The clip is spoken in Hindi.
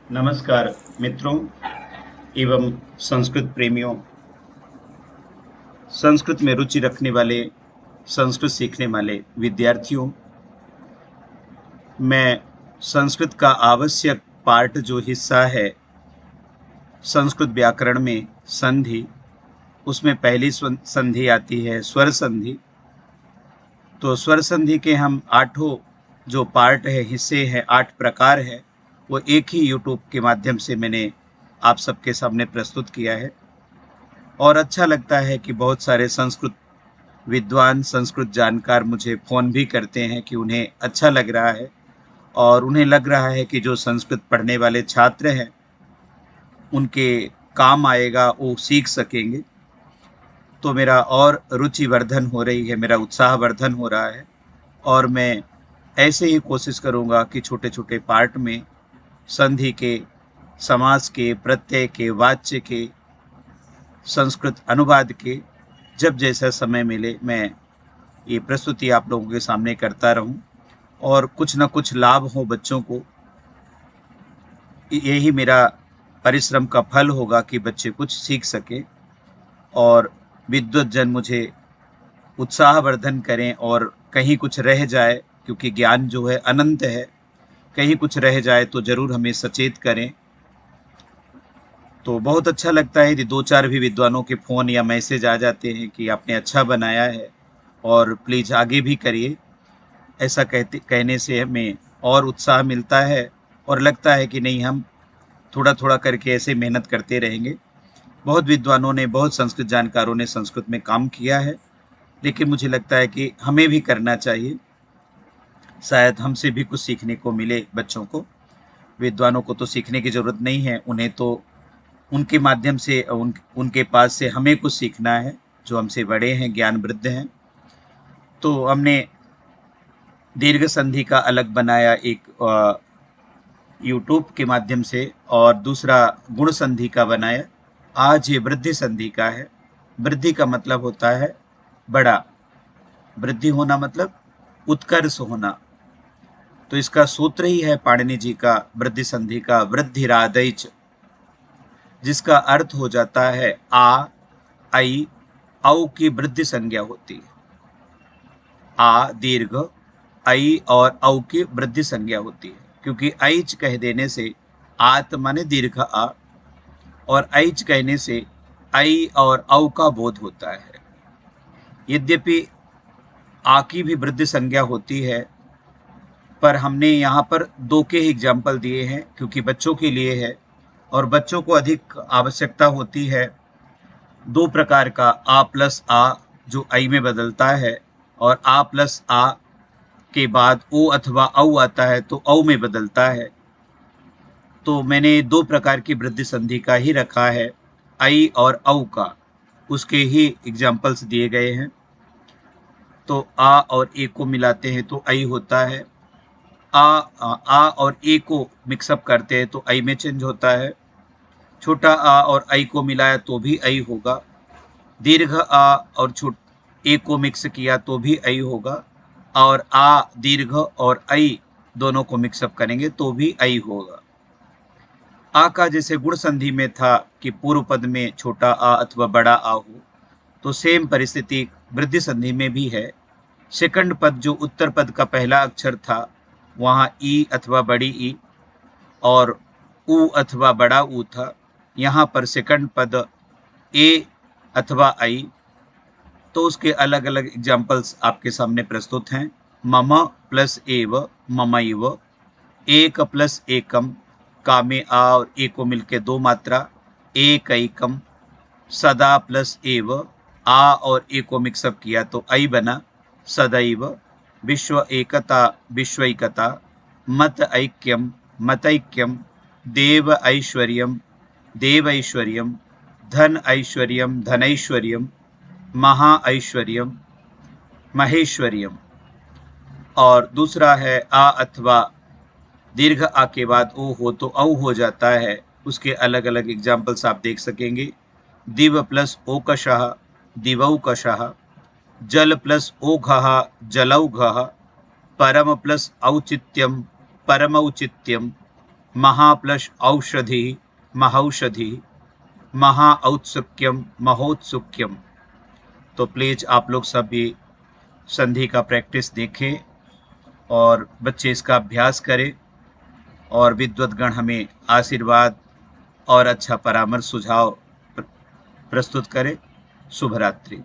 नमस्कार मित्रों एवं संस्कृत प्रेमियों। संस्कृत में रुचि रखने वाले, संस्कृत सीखने वाले विद्यार्थियों, मैं संस्कृत का आवश्यक पार्ट जो हिस्सा है संस्कृत व्याकरण में संधि, उसमें पहली संधि आती है स्वर संधि। तो स्वर संधि के हम आठों जो पार्ट है, हिस्से हैं, 8 प्रकार है, वो एक ही यूट्यूब के माध्यम से मैंने आप सबके सामने प्रस्तुत किया है। और अच्छा लगता है कि बहुत सारे संस्कृत विद्वान, संस्कृत जानकार मुझे फ़ोन भी करते हैं कि उन्हें अच्छा लग रहा है और उन्हें लग रहा है कि जो संस्कृत पढ़ने वाले छात्र हैं उनके काम आएगा, वो सीख सकेंगे। तो मेरा और रुचि वर्धन हो रही है, मेरा उत्साह वर्धन हो रहा है और मैं ऐसे ही कोशिश करूँगा कि छोटे छोटे पार्ट में संधि के, समास के, प्रत्यय के, वाच्य के, संस्कृत अनुवाद के, जब जैसा समय मिले मैं ये प्रस्तुति आप लोगों के सामने करता रहूं और कुछ न कुछ लाभ हो बच्चों को। यही मेरा परिश्रम का फल होगा कि बच्चे कुछ सीख सके और विद्वत जन मुझे उत्साहवर्धन करें और कहीं कुछ रह जाए, क्योंकि ज्ञान जो है अनंत है, कहीं कुछ रह जाए तो ज़रूर हमें सचेत करें। तो बहुत अच्छा लगता है यदि 2-4 भी विद्वानों के फ़ोन या मैसेज आ जाते हैं कि आपने अच्छा बनाया है और प्लीज़ आगे भी करिए। ऐसा कहने से हमें और उत्साह मिलता है और लगता है कि नहीं, हम थोड़ा थोड़ा करके ऐसे मेहनत करते रहेंगे। बहुत विद्वानों ने, बहुत संस्कृत जानकारों ने संस्कृत में काम किया है, लेकिन मुझे लगता है कि हमें भी करना चाहिए। शायद हमसे भी कुछ सीखने को मिले बच्चों को। विद्वानों को तो सीखने की ज़रूरत नहीं है, उन्हें तो उनके माध्यम से उनके पास से हमें कुछ सीखना है, जो हमसे बड़े हैं, ज्ञान वृद्ध हैं। तो हमने दीर्घ संधि का अलग बनाया एक यूट्यूब के माध्यम से, और दूसरा गुण संधि का बनाया। आज ये वृद्धि संधि का है। वृद्धि का मतलब होता है बड़ा, वृद्धि होना मतलब उत्कर्ष होना। तो इसका सूत्र ही है पाणिनि जी का वृद्धि संधि का, वृद्धिरादैच, जिसका अर्थ हो जाता है आ, आई, औ की वृद्धि संज्ञा होती है। आ दीर्घ, आई और औ की वृद्धि संज्ञा होती है, क्योंकि ऐच कह देने से आत माने दीर्घ आ, और ऐच कहने से आई और औ का बोध होता है। यद्यपि आ की भी वृद्धि संज्ञा होती है, पर हमने यहाँ पर 2 के ही एग्जाम्पल दिए हैं क्योंकि बच्चों के लिए है और बच्चों को अधिक आवश्यकता होती है 2 प्रकार का, आ प्लस आ जो आई में बदलता है, और आ प्लस आ के बाद ओ अथवा औ आता है तो औ में बदलता है। तो मैंने 2 प्रकार की वृद्धि संधि का ही रखा है, आई और औ का, उसके ही एग्जाम्पल्स दिए गए हैं। तो आ और ए को मिलाते हैं तो आई होता है, आ और ए को मिक्सअप करते हैं तो आई में चेंज होता है। छोटा आ और आई को मिलाया तो भी आई होगा। दीर्घ आ और ए को मिक्स किया तो भी आई होगा, और आ दीर्घ और आई दोनों को मिक्सअप करेंगे तो भी आई होगा। आ का जैसे गुण संधि में था कि पूर्व पद में छोटा आ अथवा बड़ा आ हो, तो सेम परिस्थिति वृद्धि संधि में भी है। सेकंड पद जो उत्तर पद का पहला अक्षर था, वहाँ ई अथवा बड़ी ई और ऊ अथवा बड़ा ऊ था। यहाँ पर सेकंड पद ए अथवा आई, तो उसके अलग अलग एग्जाम्पल्स आपके सामने प्रस्तुत हैं। मम प्लस एव ममैव, एक प्लस एकम, का में आ और ए को मिलके 2 मात्रा, एक ऐकम। सदा प्लस एव, आ और ए को मिक्सअप किया तो ऐ बना, सदैव। विश्व एकता विश्वैकता, मत ऐक्यम मतैक्यम, देव ऐश्वर्यम देवैश्वर्यम, धन ऐश्वर्यम धनैश्वर्यम, महा ऐश्वर्यम महेश्वर्यम। और दूसरा है आ अथवा दीर्घ आ के बाद ओ हो तो औ हो जाता है। उसके अलग अलग एग्जाम्पल्स आप देख सकेंगे। दिव प्लस ओकशः दिवौकशः, जल प्लस ओघः जलौघः, परम प्लस औचित्यम परमौचित्यम, महा प्लस औषधि महौषधि महा औत्सुक्यम महोत्सुक्यम। तो प्लीज़ आप लोग सब भी संधि का प्रैक्टिस देखें और बच्चे इसका अभ्यास करें और विद्वद्गण हमें आशीर्वाद और अच्छा परामर्श सुझाव प्रस्तुत करें। शुभ रात्रि।